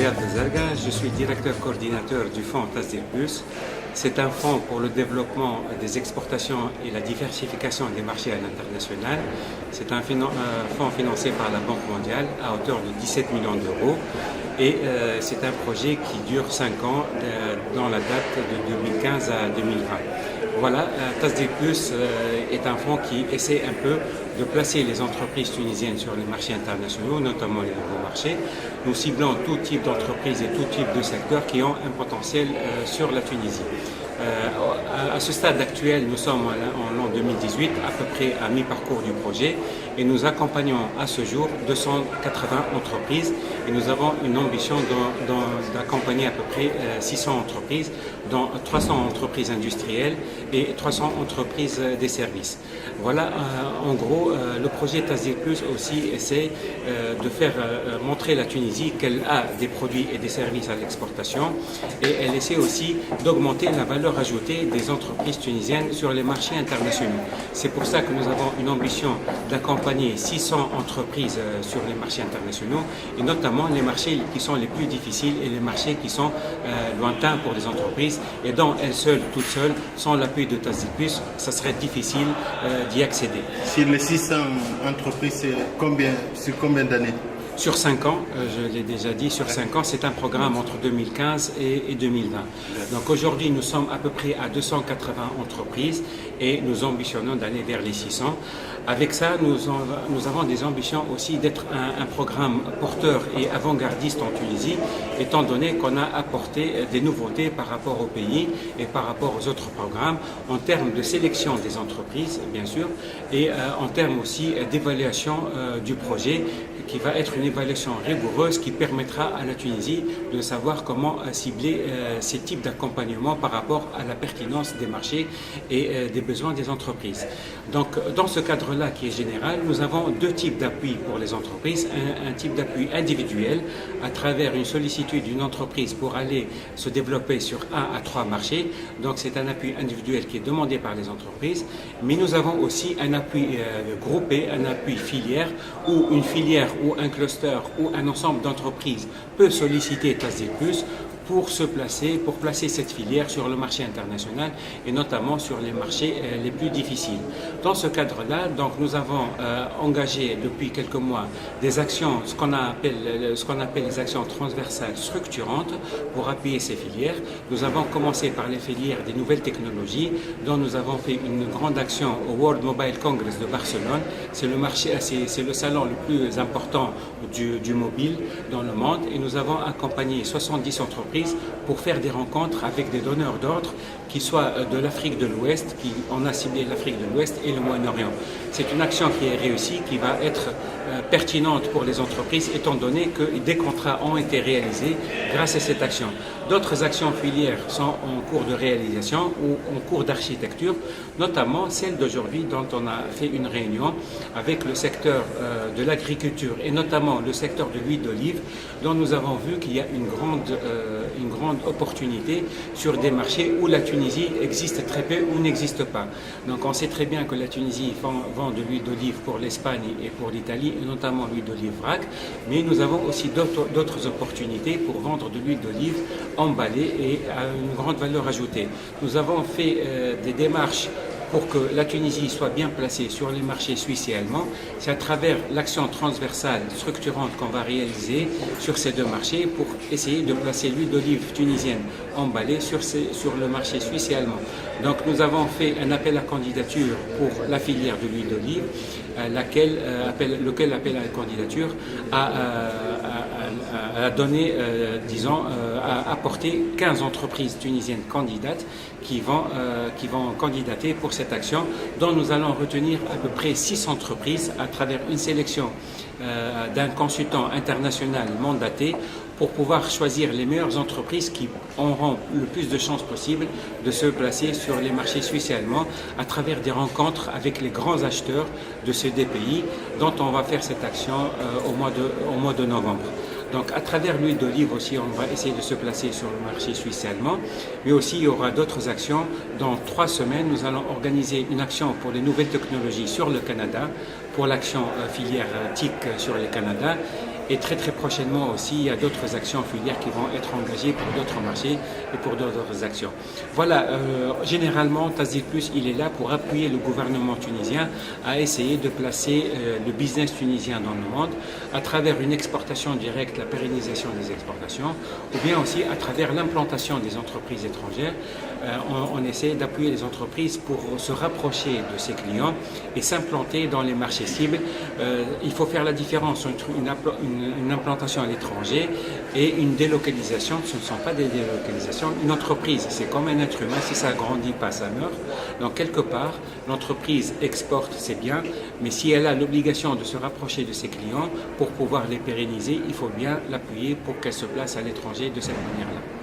Riyad Bezerga, je suis directeur coordinateur du fonds TASDIR+. C'est un fonds pour le développement des exportations et la diversification des marchés à l'international. C'est un fonds financé par la Banque mondiale à hauteur de 17 millions d'euros. Et c'est un projet qui dure 5 ans, dans la date de 2015 à 2020. Voilà, TASDIR+ est un fonds qui essaie un peu de placer les entreprises tunisiennes sur les marchés internationaux, notamment les nouveaux marchés. Nous ciblons tout type d'entreprises et tout type de secteurs qui ont un potentiel sur la Tunisie. À ce stade actuel, nous sommes en l'an 2018, à peu près à mi-parcours du projet, et nous accompagnons à ce jour 280 entreprises et nous avons une ambition d'accompagner à peu près 600 entreprises, dont 300 entreprises industrielles et 300 entreprises des services. Voilà, en gros, le projet TASDIR+ aussi essaie de faire montrer la Tunisie qu'elle a des produits et des services à l'exportation, et elle essaie aussi d'augmenter la valeur ajoutée des entreprises tunisiennes sur les marchés internationaux. C'est pour ça que nous avons une ambition d'accompagner 600 entreprises sur les marchés internationaux, et notamment les marchés qui sont les plus difficiles et les marchés qui sont lointains pour les entreprises, et dont elles seules, toutes seules, sans l'appui de TASDIR+, ça serait difficile d'y accéder. Sur les 600 entreprises, sur combien d'années? Sur 5 ans, je l'ai déjà dit, sur 5 ans, c'est un programme entre 2015 et 2020. Donc aujourd'hui, nous sommes à peu près à 280 entreprises et nous ambitionnons d'aller vers les 600. Avec ça, nous avons des ambitions aussi d'être un programme porteur et avant-gardiste en Tunisie, étant donné qu'on a apporté des nouveautés par rapport au pays et par rapport aux autres programmes, en termes de sélection des entreprises, bien sûr, et en termes aussi d'évaluation du projet, qui va être une évaluation rigoureuse qui permettra à la Tunisie de savoir comment cibler ces types d'accompagnement par rapport à la pertinence des marchés et des besoins des entreprises. Donc, dans ce cadre-là qui est général, nous avons deux types d'appui pour les entreprises. Un type d'appui individuel à travers une sollicitude d'une entreprise pour aller se développer sur 1 à 3 marchés. Donc, c'est un appui individuel qui est demandé par les entreprises. Mais nous avons aussi un appui groupé, un appui filière, où une filière ou un cluster ou un ensemble d'entreprises peut solliciter TASDIR+ pour placer cette filière sur le marché international et notamment sur les marchés les plus difficiles. Dans ce cadre-là, donc nous avons engagé depuis quelques mois des actions, ce qu'on appelle les actions transversales structurantes pour appuyer ces filières. Nous avons commencé par les filières des nouvelles technologies, dont nous avons fait une grande action au World Mobile Congress de Barcelone. C'est le salon le plus important du mobile dans le monde, et nous avons accompagné 70 entreprises pour faire des rencontres avec des donneurs d'ordre qui soient de l'Afrique de l'Ouest, on a ciblé l'Afrique de l'Ouest et le Moyen-Orient. C'est une action qui est réussie, qui va être pertinente pour les entreprises, étant donné que des contrats ont été réalisés grâce à cette action. D'autres actions filières sont en cours de réalisation ou en cours d'architecture, notamment celle d'aujourd'hui dont on a fait une réunion avec le secteur de l'agriculture et notamment le secteur de l'huile d'olive, dont nous avons vu qu'il y a une grande opportunité sur des marchés où la Tunisie existe très peu ou n'existe pas. Donc on sait très bien que la Tunisie vend de l'huile d'olive pour l'Espagne et pour l'Italie, et notamment l'huile d'olive vrac, mais nous avons aussi d'autres opportunités pour vendre de l'huile d'olive emballée et à une grande valeur ajoutée. Nous avons fait des démarches pour que la Tunisie soit bien placée sur les marchés suisses et allemands. C'est à travers l'action transversale structurante qu'on va réaliser sur ces deux marchés pour essayer de placer l'huile d'olive tunisienne emballée sur le marché suisse et allemand. Donc nous avons fait un appel à candidature pour la filière de l'huile d'olive, lequel appel à la candidature a donné, a apporté 15 entreprises tunisiennes candidates qui vont candidater pour cette action, dont nous allons retenir à peu près 6 entreprises à travers une sélection d'un consultant international mandaté pour pouvoir choisir les meilleures entreprises qui auront le plus de chances possibles de se placer sur les marchés suisses et allemands à travers des rencontres avec les grands acheteurs de ces deux pays, dont on va faire cette action au mois de novembre. Donc à travers l'huile d'olive aussi, on va essayer de se placer sur le marché suisse et allemand, mais aussi il y aura d'autres actions. Dans 3 semaines, nous allons organiser une action pour les nouvelles technologies sur le Canada, pour l'action filière TIC sur le Canada, Et très prochainement aussi, il y a d'autres actions filières qui vont être engagées pour d'autres marchés et pour d'autres actions. Voilà, généralement, Tasdir Plus, il est là pour appuyer le gouvernement tunisien à essayer de placer le business tunisien dans le monde à travers une exportation directe, la pérennisation des exportations, ou bien aussi à travers l'implantation des entreprises étrangères. On essaie d'appuyer les entreprises pour se rapprocher de ses clients et s'implanter dans les marchés cibles. Il faut faire la différence entre une implantation à l'étranger et une délocalisation. Ce ne sont pas des délocalisations. Une entreprise, c'est comme un être humain, si ça grandit pas, ça meurt. Donc quelque part, l'entreprise exporte ses biens, mais si elle a l'obligation de se rapprocher de ses clients pour pouvoir les pérenniser, il faut bien l'appuyer pour qu'elle se place à l'étranger de cette manière-là.